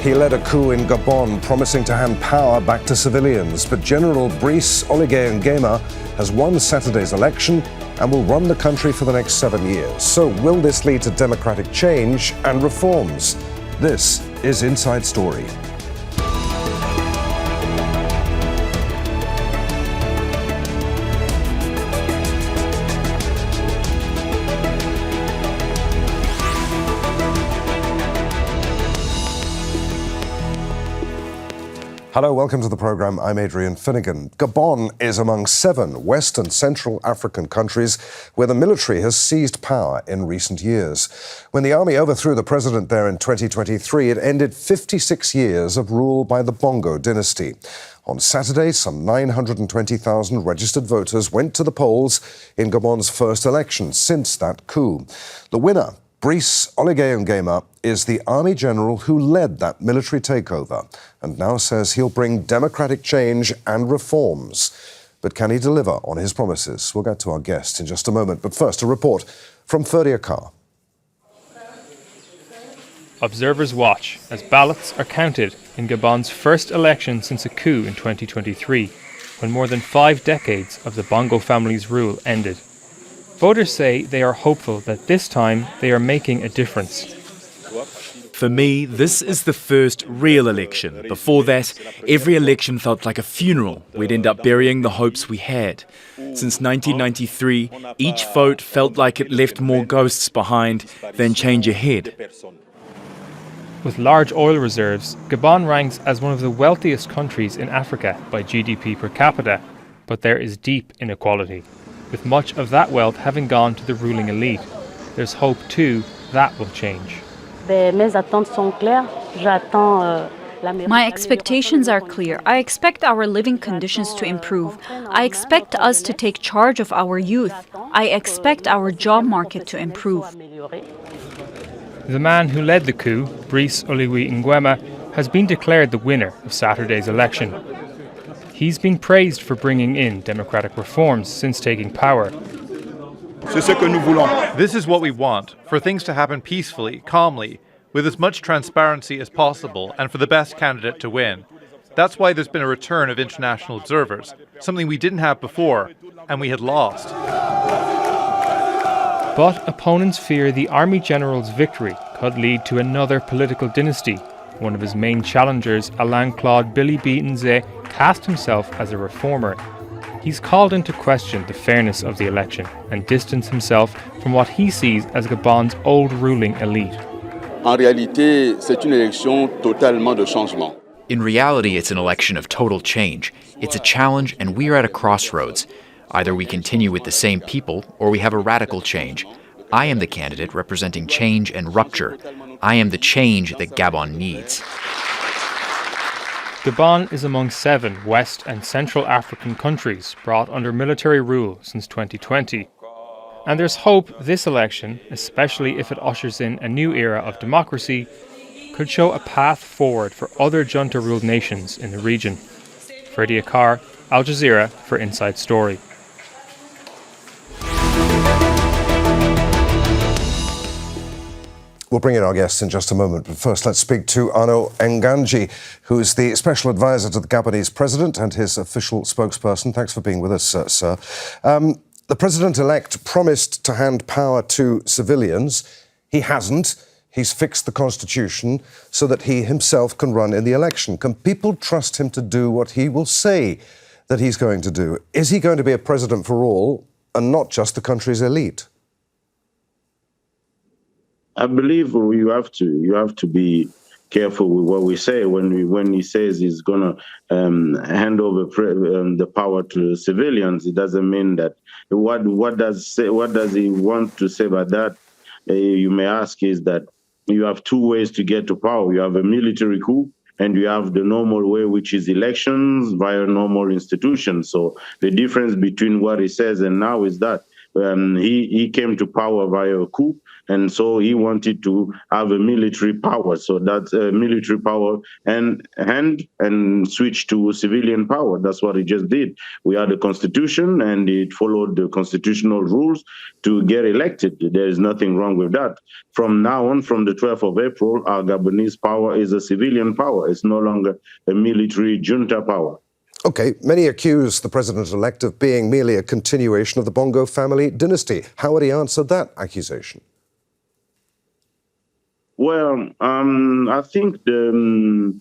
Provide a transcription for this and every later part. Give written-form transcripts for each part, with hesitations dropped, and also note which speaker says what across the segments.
Speaker 1: He led a coup in Gabon, promising to hand power back to civilians. But General Brice Oligui Nguema has won Saturday's election and will run the country for the next 7 years. So will this lead to democratic change and reforms? This is Inside Story. Hello, welcome to the program. I'm Adrian Finighan. Gabon is among 7 West and Central African countries where the military has seized power in recent years. When the army overthrew the president there in 2023, it ended 56 years of rule by the Bongo dynasty. On Saturday, some 920,000 registered voters went to the polls in Gabon's first election since that coup. The winner, Brice Oligui Nguema, is the army general who led that military takeover and now says he'll bring democratic change and reforms. But can he deliver on his promises? We'll get to our guest in just a moment. But first, a report from Ferdia Carr.
Speaker 2: Observers watch as ballots are counted in Gabon's first election since a coup in 2023, when more than 5 decades of the Bongo family's rule ended. Voters say they are hopeful that this time they are making a difference.
Speaker 3: For me, this is the first real election. Before that, every election felt like a funeral. We'd end up burying the hopes we had. Since 1993, each vote felt like it left more ghosts behind than change ahead.
Speaker 2: With large oil reserves, Gabon ranks as one of the wealthiest countries in Africa by GDP per capita, but there is deep inequality, with much of that wealth having gone to the ruling elite. There's hope, too, that will change.
Speaker 4: My expectations are clear. I expect our living conditions to improve. I expect us to take charge of our youth. I expect our job market to improve.
Speaker 2: The man who led the coup, Brice Oligui Nguema, has been declared the winner of Saturday's election. He's been praised for bringing in democratic reforms since taking power.
Speaker 5: This is what we want, for things to happen peacefully, calmly, with as much transparency as possible, and for the best candidate to win. That's why there's been a return of international observers, something we didn't have before, and we had lost.
Speaker 2: But opponents fear the army general's victory could lead to another political dynasty. One of his main challengers, Alain-Claude Bilibi Nze, cast himself as a reformer. He's called into question the fairness of the election and distanced himself from what he sees as Gabon's old ruling elite.
Speaker 6: In reality, it's an election of total change. It's a challenge, and we are at a crossroads. Either we continue with the same people, or we have a radical change. I am the candidate representing change and rupture. I am the change that Gabon needs.
Speaker 2: Gabon is among 7 West and Central African countries brought under military rule since 2020. And there's hope this election, especially if it ushers in a new era of democracy, could show a path forward for other junta-ruled nations in the region. Ferdia Carr, Al Jazeera for Inside Story.
Speaker 1: We'll bring in our guests in just a moment, but first let's speak to Arnauld Engandji, who is the special advisor to the Gabonese president and his official spokesperson. Thanks for being with us, sir. The president-elect promised to hand power to civilians. He hasn't. He's fixed the constitution so that he himself can run in the election. Can people trust him to do what he will say that he's going to do? Is he going to be a president for all and not just the country's elite?
Speaker 7: I believe you have to be careful with what we say when he says he's going to hand over the power to civilians. It doesn't mean that. What does he want to say about that? You may ask is that you have 2 ways to get to power. You have a military coup, and you have the normal way, which is elections via normal institutions. So the difference between what he says and now is that he came to power via a coup, and so he wanted to have a military power. So that's military power and switch to civilian power. That's what he just did. We had a constitution, and it followed the constitutional rules to get elected. There is nothing wrong with that. From now on, from the 12th of April, our Gabonese power is a civilian power. It's no longer a military junta power.
Speaker 1: Okay, many accuse the president-elect of being merely a continuation of the Bongo family dynasty. How would he answer that accusation?
Speaker 7: Well, I think the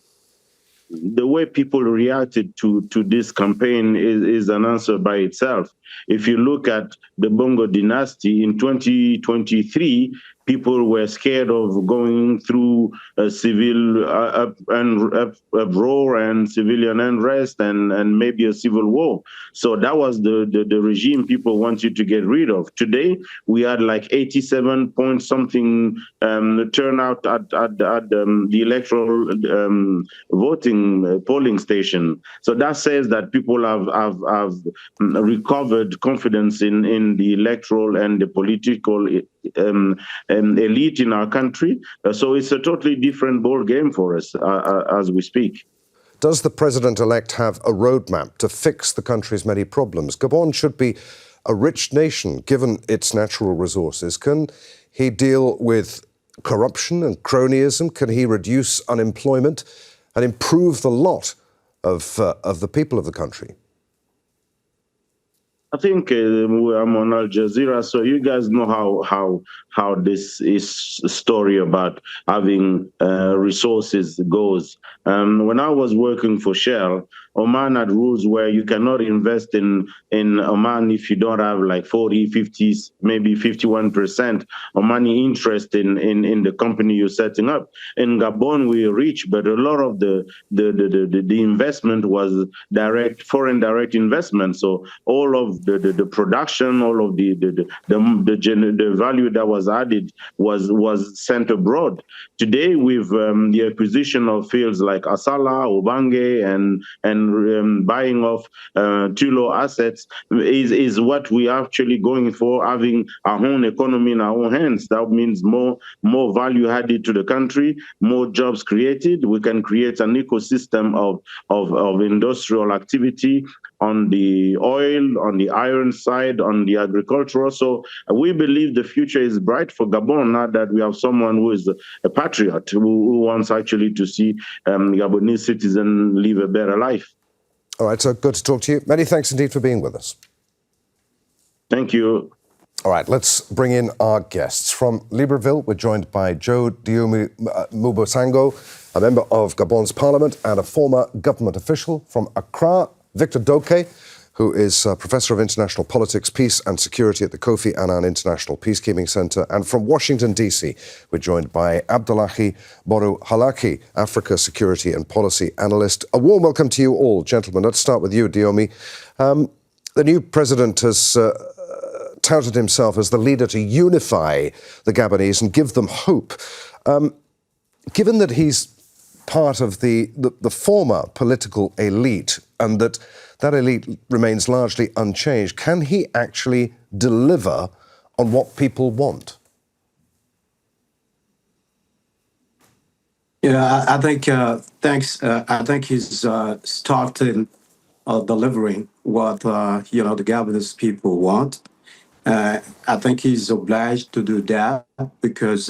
Speaker 7: way people reacted to this campaign is an answer by itself. If you look at the Bongo dynasty in 2023, people were scared of going through a civil uproar and civilian unrest and maybe a civil war. So that was the regime people wanted to get rid of. Today, we had like 87 point something turnout at the electoral voting polling station. So that says that people have recovered confidence in the electoral and the political elite in our country. So it's a totally different ball game for us as we speak.
Speaker 1: Does the president-elect have a roadmap to fix the country's many problems? Gabon should be a rich nation, given its natural resources. Can he deal with corruption and cronyism? Can he reduce unemployment and improve the lot of the people of the country?
Speaker 7: I think I'm on Al Jazeera, so you guys know how this is a story about having resources goes. When I was working for Shell, Oman had rules where you cannot invest in Oman if you don't have like 40, 50, maybe 51% of money interest in the company you're setting up. In Gabon, we're rich, but a lot of the investment was foreign direct investment. So all of the production, all of the value that was added was sent abroad. Today, with the acquisition of fields like Asala, Obange, and buying of Tulo assets is what we are actually going for, having our own economy in our own hands. That means more value added to the country, more jobs created. We can create an ecosystem of industrial activity on the oil, on the iron side, on the agricultural. So we believe the future is bright for Gabon now that we have someone who is a patriot, who wants actually to see Gabonese citizens live a better life.
Speaker 1: All right, so good to talk to you. Many thanks indeed for being with us.
Speaker 7: Thank you.
Speaker 1: All right, let's bring in our guests. From Libreville, we're joined by Dioumy Moubassango, a member of Gabon's parliament and a former government official. From Accra, Victor Doke, who is Professor of International Politics, Peace and Security at the Kofi Annan International Peacekeeping Center. And from Washington, D.C., we're joined by Abdullahi Boru Halakhe, Africa Security and Policy Analyst. A warm welcome to you all, gentlemen. Let's start with you, Dioumy. The new president has touted himself as the leader to unify the Gabonese and give them hope. Given that he's part of the former political elite and that elite remains largely unchanged, can he actually deliver on what people want?
Speaker 8: Yeah, I think, thanks. I think he's starting delivering what, the Gabonese people want. I think he's obliged to do that because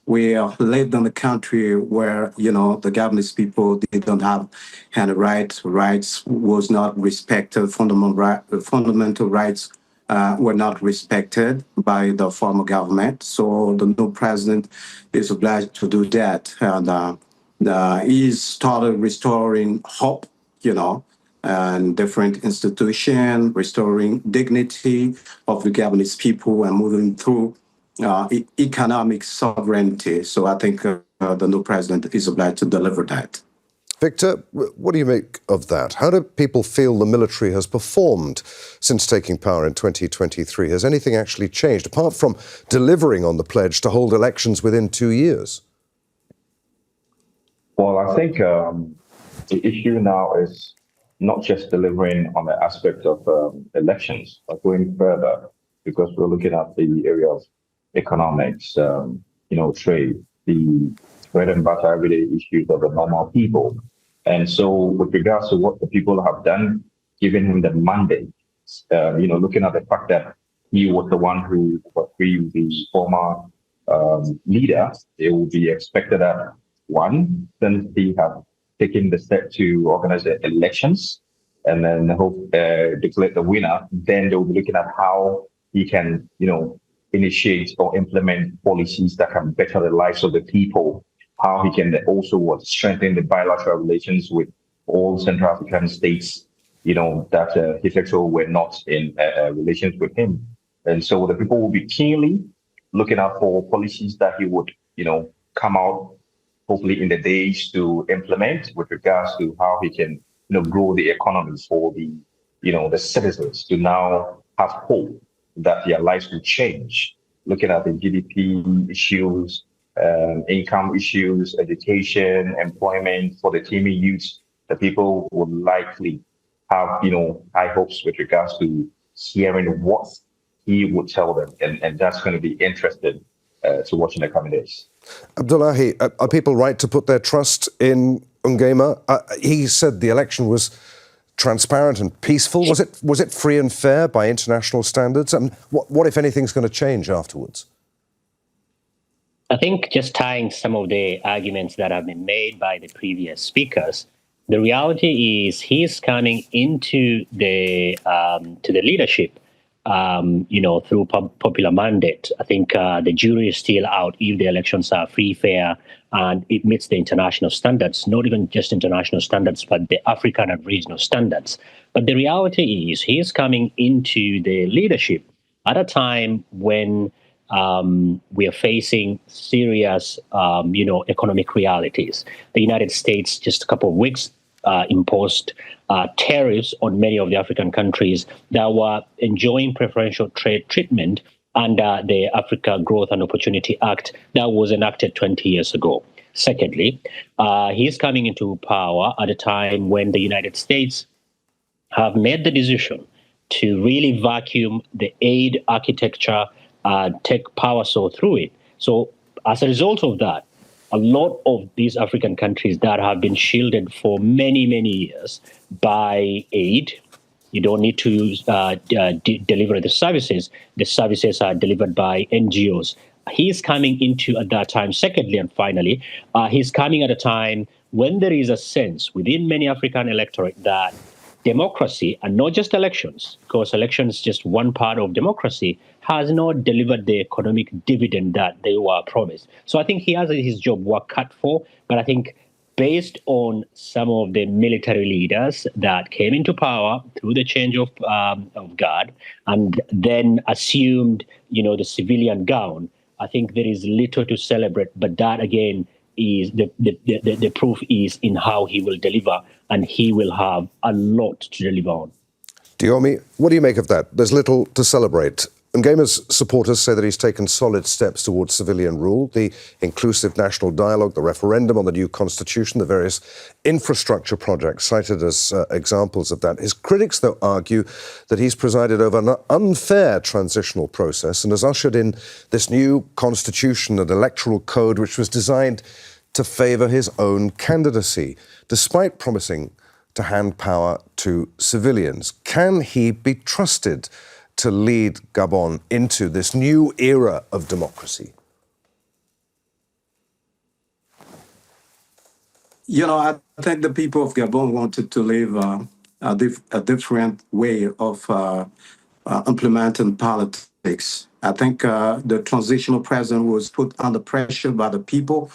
Speaker 8: we lived in a country where, the Gabonese people didn't have any rights was not respected, fundamental rights were not respected by the former government. So the new president is obliged to do that. And he's started restoring hope, and different institutions, restoring dignity of the Gabonese people and moving through economic sovereignty. So I think the new president is obliged to deliver that.
Speaker 1: Victor, what do you make of that? How do people feel the military has performed since taking power in 2023? Has anything actually changed, apart from delivering on the pledge to hold elections within 2 years?
Speaker 9: Well, I think the issue now is not just delivering on the aspect of elections, but going further. because we're looking at the area of economics, trade, the bread and butter everyday issues of the normal people. And so with regards to what the people have done, giving him the mandate, looking at the fact that he was the one who overthrew the former leader, it will be expected that, one, since he has taken the step to organize the elections and then declare the winner, then they'll be looking at how he can, initiate or implement policies that can better the lives of the people, how he can also strengthen the bilateral relations with all Central African states, that hitherto were not in relations with him. And so the people will be keenly looking out for policies that he would, come out hopefully in the days to implement with regards to how he can, grow the economy for the, the citizens to now have hope that their lives will change. Looking at the GDP issues, income issues, education, employment for the teeming youths, the people would likely have, high hopes with regards to hearing what he would tell them. And that's going to be interesting to watch in the coming days.
Speaker 1: Abdullahi, are people right to put their trust in Nguema? He said the election was transparent and peaceful. Was it free and fair by international standards? And what if anything's going to change afterwards?
Speaker 10: I think just tying some of the arguments that have been made by the previous speakers, the reality is he's coming into the leadership, through popular mandate. I think the jury is still out if the elections are free, fair, and it meets the international standards, not even just international standards, but the African and regional standards. But the reality is he is coming into the leadership at a time when we are facing serious, economic realities. The United States, just a couple of weeks, imposed tariffs on many of the African countries that were enjoying preferential trade treatment under the Africa Growth and Opportunity Act that was enacted 20 years ago. Secondly, he's coming into power at a time when the United States have made the decision to really vacuum the aid architecture, take power so through it. So as a result of that, a lot of these African countries that have been shielded for many, many years by aid, you don't need to deliver the services. The services are delivered by NGOs. He's coming into at that time. Secondly, and finally, he's coming at a time when there is a sense within many African electorate that democracy, and not just elections, because elections is just one part of democracy, has not delivered the economic dividend that they were promised. So I think he has his job work cut for, but I think based on some of the military leaders that came into power through the change of guard and then assumed, the civilian gown, I think there is little to celebrate, but that again is the proof is in how he will deliver, and he will have a lot to deliver on.
Speaker 1: Dioumy, what do you make of that? There's little to celebrate. Nguema's supporters say that he's taken solid steps towards civilian rule, the inclusive national dialogue, the referendum on the new constitution, the various infrastructure projects cited as examples of that. His critics, though, argue that he's presided over an unfair transitional process and has ushered in this new constitution and electoral code which was designed to favour his own candidacy, despite promising to hand power to civilians. Can he be trusted to lead Gabon into this new era of democracy?
Speaker 8: I think the people of Gabon wanted to live a different way of implementing politics. I think the transitional president was put under pressure by the people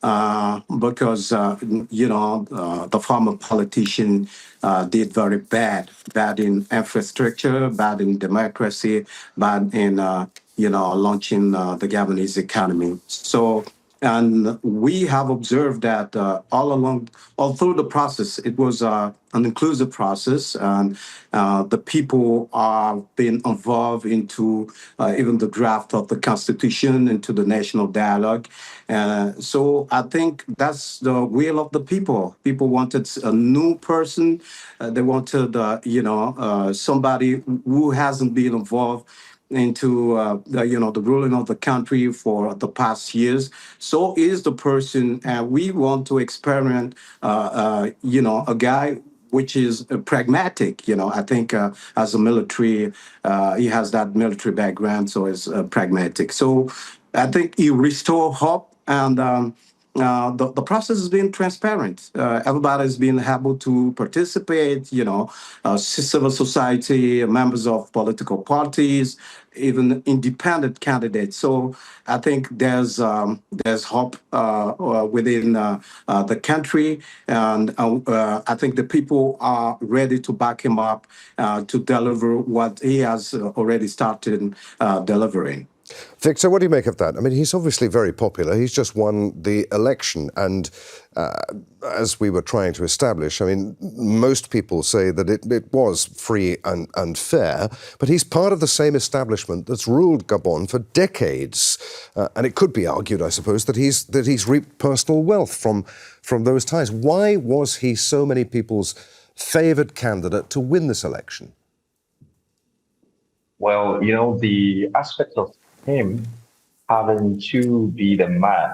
Speaker 8: because, the former politician did very bad in infrastructure, bad in democracy, bad in, launching the Gabonese economy. So, and we have observed that all through the process, it was an inclusive process, and the people are being involved into even the draft of the constitution, into the national dialogue. So I think that's the will of the people. People wanted a new person. They wanted, somebody who hasn't been involved into the ruling of the country for the past years. So is the person, and we want to experiment, a guy which is pragmatic. I think as a military, he has that military background, so is pragmatic. So I think he restore hope, and the process has been transparent. Everybody's been able to participate, civil society, members of political parties, even independent candidates. So I think there's hope within the country, and I think the people are ready to back him up to deliver what he has already started delivering.
Speaker 1: Victor, what do you make of that? I mean, he's obviously very popular. He's just won the election. And as we were trying to establish, I mean, most people say that it was free and fair, but he's part of the same establishment that's ruled Gabon for decades. And it could be argued, I suppose, that he's reaped personal wealth from those ties. Why was he so many people's favoured candidate to win this election?
Speaker 9: Well, the aspect of him having to be the man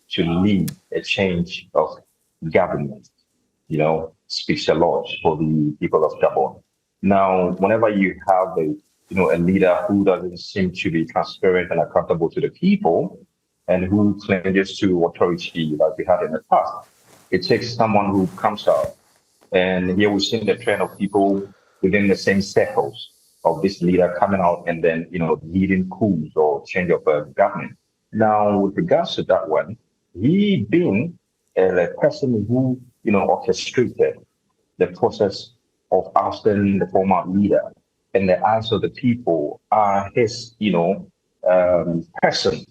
Speaker 9: to lead a change of government, speaks a lot for the people of Gabon. Now, whenever you have a leader who doesn't seem to be transparent and accountable to the people, and who clinges to authority like we had in the past, it takes someone who comes out. And here we've seen the trend of people within the same circles of this leader coming out and then, leading coups or change of government. Now, with regards to that one, he being a person who, orchestrated the process of ousting the former leader, and the eyes of the people are his, person,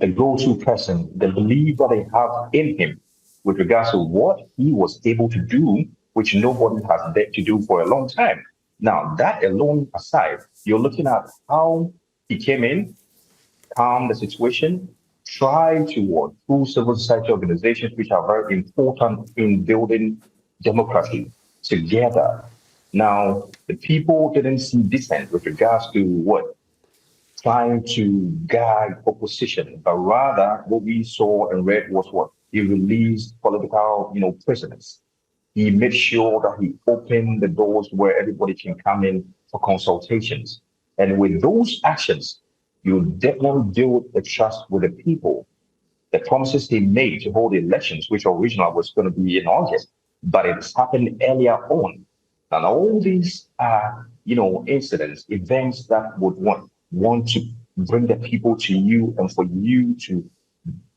Speaker 9: the go-to person, the belief that they have in him with regards to what he was able to do, which nobody has dared to do for a long time. Now, that alone aside, you're looking at how he came in, calmed the situation, tried to work through civil society organizations, which are very important in building democracy together. Now, the people didn't see dissent with regards to what? Trying to guide opposition, but rather what we saw and read was what? He released political, prisoners. He made sure that he opened the doors where everybody can come in for consultations. And with those actions, you definitely build the trust with the people. The promises he made to hold the elections, which originally was going to be in August, but it's happened earlier on. And all these are, incidents, events that would want to bring the people to you, and for you to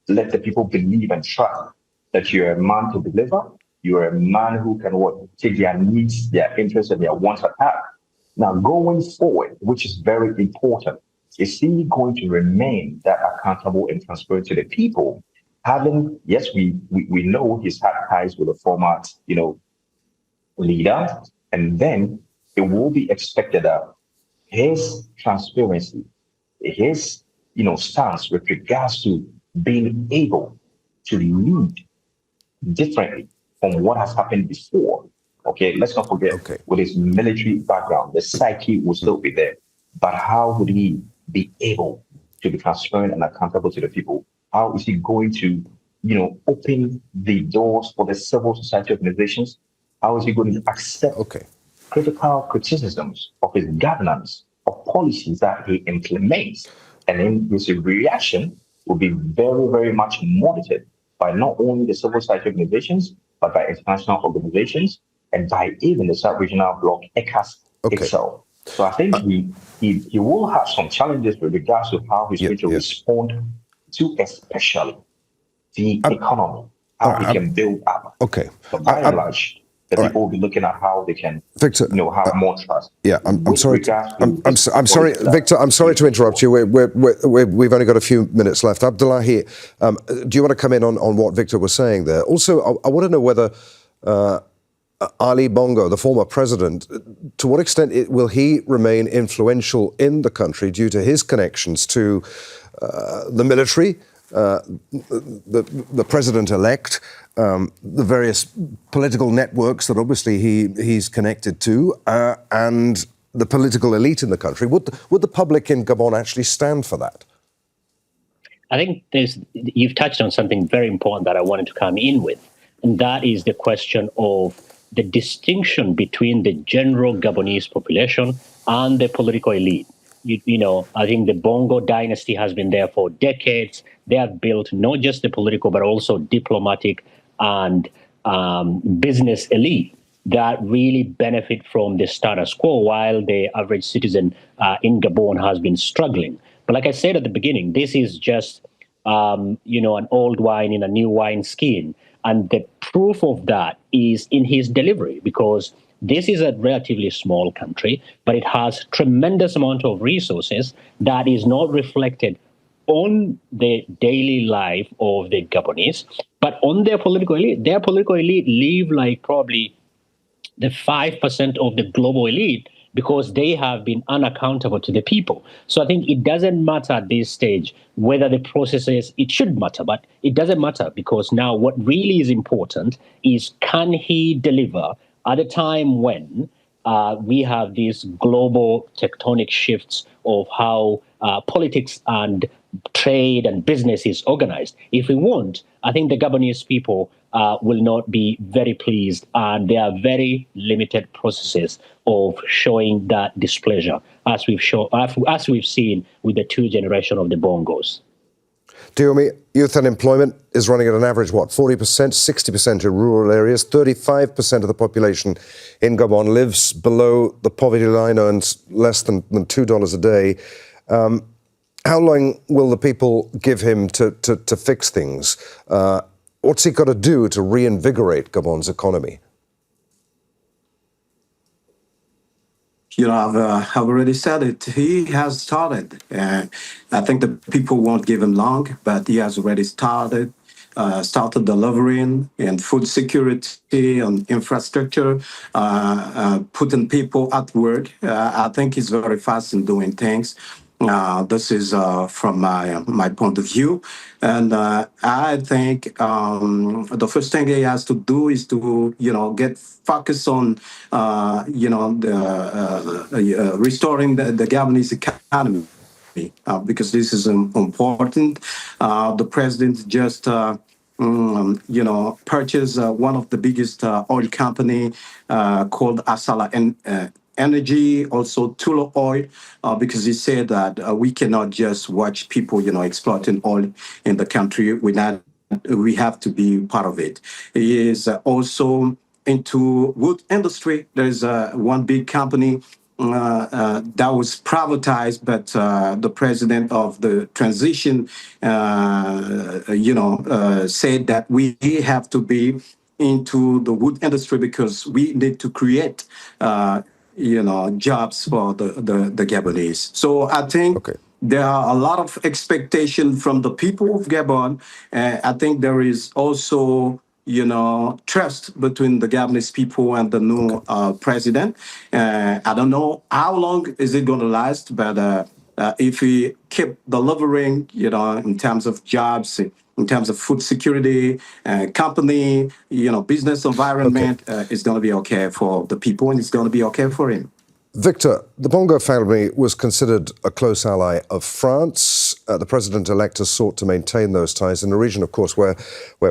Speaker 9: let the people believe and trust that you're a man to deliver. You're a man who can take their needs, their interests, and their wants at heart. Now, going forward, which is very important, is he going to remain that accountable and transparent to the people? Having, yes, we know he's had ties with the former, leader, and then it will be expected that his transparency, his, stance with regards to being able to lead differently from what has happened before. Okay, let's not forget, with his military background, the psyche will still be there. But how would he be able to be transparent and accountable to the people? How is he going to, open the doors for the civil society organizations? How is he going to accept critical criticisms of his governance, of policies that he implements? And then his reaction will be very, very much monitored by not only the civil society organizations, but by international organizations and by even the sub-regional bloc, ECAS itself. So I think he will have some challenges with regards to how he's going to respond to especially the economy, how he can build up. But by and large, the people will be looking at how they can,
Speaker 1: Victor,
Speaker 9: have more trust.
Speaker 1: Yeah, I'm sorry. I'm sorry, Victor. I'm sorry to interrupt you. We've only got a few minutes left. Abdullahi, do you want to come in on what Victor was saying there? Also, I want to know whether Ali Bongo, the former president, to what extent will he remain influential in the country due to his connections to the military, the president-elect, the various political networks that obviously he's connected to, and the political elite in the country. Would the public in Gabon actually stand for that?
Speaker 10: I think you've touched on something very important that I wanted to come in with, and that is the question of the distinction between the general Gabonese population and the political elite. I think the Bongo dynasty has been there for decades. They have built not just the political, but also diplomatic and business elite that really benefit from the status quo, while the average citizen in Gabon has been struggling. But like I said at the beginning, this is just an old wine in a new wine skin. And the proof of that is in his delivery, because this is a relatively small country, but it has tremendous amount of resources that is not reflected on the daily life of the Gabonese, but on their political elite. Their political elite live like probably the 5% of the global elite, because they have been unaccountable to the people. So I think it doesn't matter at this stage whether the process is, it should matter, but it doesn't matter, because now what really is important is, can he deliver at a time when we have these global tectonic shifts of how politics and trade and business is organized? If we won't, I think the Gabonese people will not be very pleased, and there are very limited processes of showing that displeasure, as we've seen with the two generations of the Bongos.
Speaker 1: Dioumy, youth unemployment is running at an average, 40%, 60% in rural areas. 35% of the population in Gabon lives below the poverty line, earns less than $2 a day. How long will the people give him to fix things? What's he got to do to reinvigorate Gabon's economy?
Speaker 8: I've already said it. He has started. I think the people won't give him long, but he has already started delivering in food security, on infrastructure, putting people at work. I think he's very fast in doing things. This is from my point of view. And I think the first thing he has to do is to, get focused on, restoring the Gabonese economy, because this is important. The president just purchased one of the biggest oil company called Asala Energy, also Tullow Oil, because he said that we cannot just watch people, exploiting oil in the country. We have to be part of it. He is also into wood industry. There's one big company that was privatized, but the president of the transition, said that we have to be into the wood industry because we need to create jobs for the Gabonese. So I think there are a lot of expectation from the people of Gabon. I think there is also, trust between the Gabonese people and the new president. I don't know how long is it going to last, but if we keep delivering, in terms of jobs, in terms of food security, company, business environment, it's going to be okay for the people, and it's going to be okay for him.
Speaker 1: Victor, the Bongo family was considered a close ally of France. The president-elect has sought to maintain those ties in a region, of course, where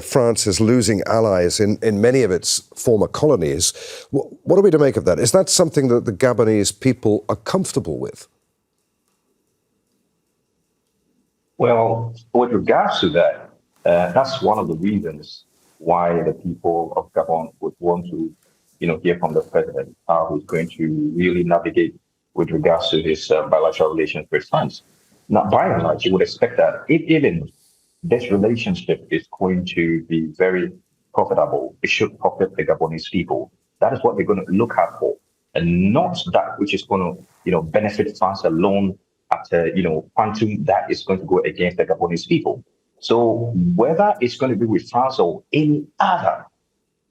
Speaker 1: France is losing allies in many of its former colonies. What are we to make of that? Is that something that the Gabonese people are comfortable with?
Speaker 9: Well, with regards to that, that's one of the reasons why the people of Gabon would want to, hear from the president, how he's going to really navigate with regards to his bilateral relations with France. Now, by and large, you would expect that if even this relationship is going to be very profitable, it should profit the Gabonese people. That is what they're going to look out for, and not that which is going to, benefit France alone at a, quantum that is going to go against the Gabonese people. So whether it's going to be with France or any other,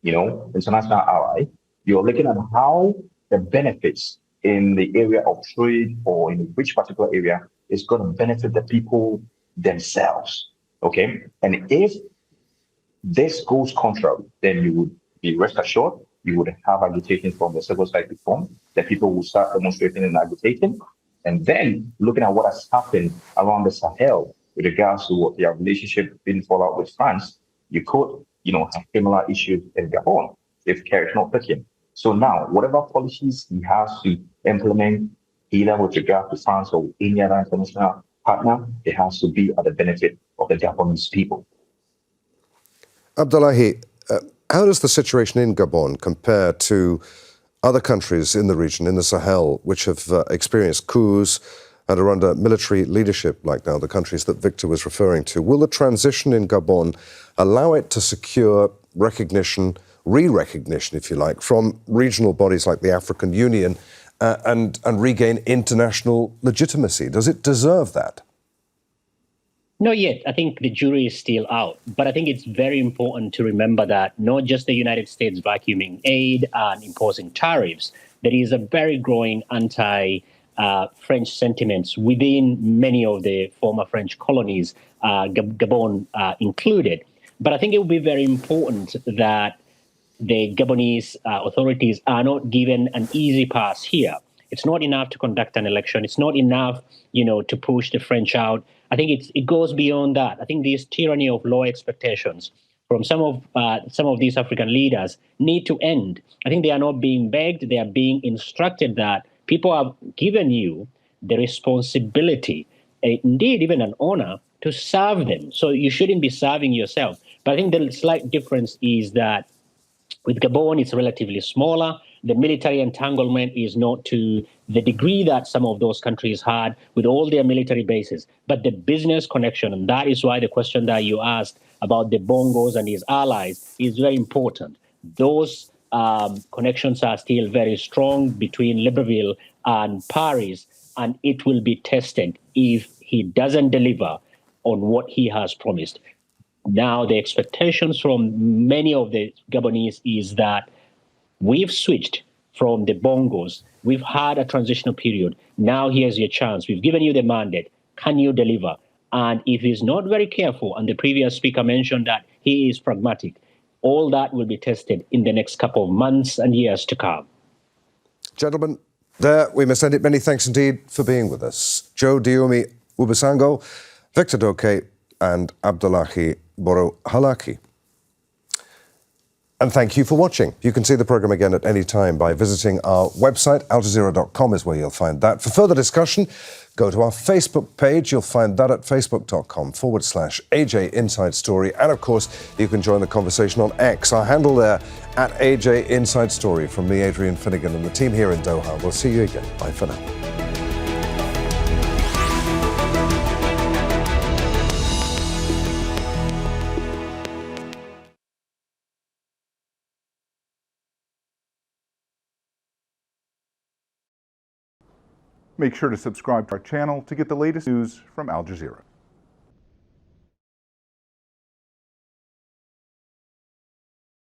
Speaker 9: international ally, you're looking at how the benefits in the area of trade or in which particular area is going to benefit the people themselves. Okay. And if this goes contrary, then you would be rest assured you would have agitation from the civil society reform, that people will start demonstrating and agitating. And then looking at what has happened around the Sahel with regards to what their relationship didn't fall out with France, you could, have similar issues in Gabon if care is not taken. So now, whatever policies he has to implement, either with regard to France or any other international partner, it has to be at the benefit of the Gabonese people.
Speaker 1: Abdullahi, how does the situation in Gabon compare to other countries in the region, in the Sahel, which have experienced coups and are under military leadership, like now the countries that Victor was referring to? Will the transition in Gabon allow it to secure recognition, re-recognition, if you like, from regional bodies like the African Union and regain international legitimacy? Does it deserve that?
Speaker 10: Not yet. I think the jury is still out. But I think it's very important to remember that not just the United States vacuuming aid and imposing tariffs, there is a very growing anti-French sentiments within many of the former French colonies, Gabon included. But I think it will be very important that the Gabonese authorities are not given an easy pass here. It's not enough to conduct an election. It's not enough, to push the French out. I think it goes beyond that. I think this tyranny of low expectations from some of these African leaders need to end. I think they are not being begged. They are being instructed that people have given you the responsibility, indeed even an honor, to serve them. So you shouldn't be serving yourself. But I think the slight difference is that with Gabon, it's relatively smaller. The military entanglement is not to the degree that some of those countries had with all their military bases, but the business connection, and that is why the question that you asked about the Bongos and his allies is very important. Those connections are still very strong between Libreville and Paris, and it will be tested if he doesn't deliver on what he has promised. Now, the expectations from many of the Gabonese is that we've switched from the Bongos. We've had a transitional period. Now here's your chance. We've given you the mandate. Can you deliver? And if he's not very careful, and the previous speaker mentioned that he is pragmatic, all that will be tested in the next couple of months and years to come.
Speaker 1: Gentlemen, there we must end it. Many thanks indeed for being with us. Dioumy Moubassango, Victor Doke, and Abdullahi Boru Halakhe. And thank you for watching. You can see the program again at any time by visiting our website. aljazeera.com is where you'll find that. For further discussion, go to our Facebook page. You'll find that at facebook.com/AJ Inside Story. And of course, you can join the conversation on X. Our handle there at AJ Inside Story. From me, Adrian Finighan, and the team here in Doha. We'll see you again. Bye for now.
Speaker 11: Make sure to subscribe to our channel to get the latest news from Al Jazeera.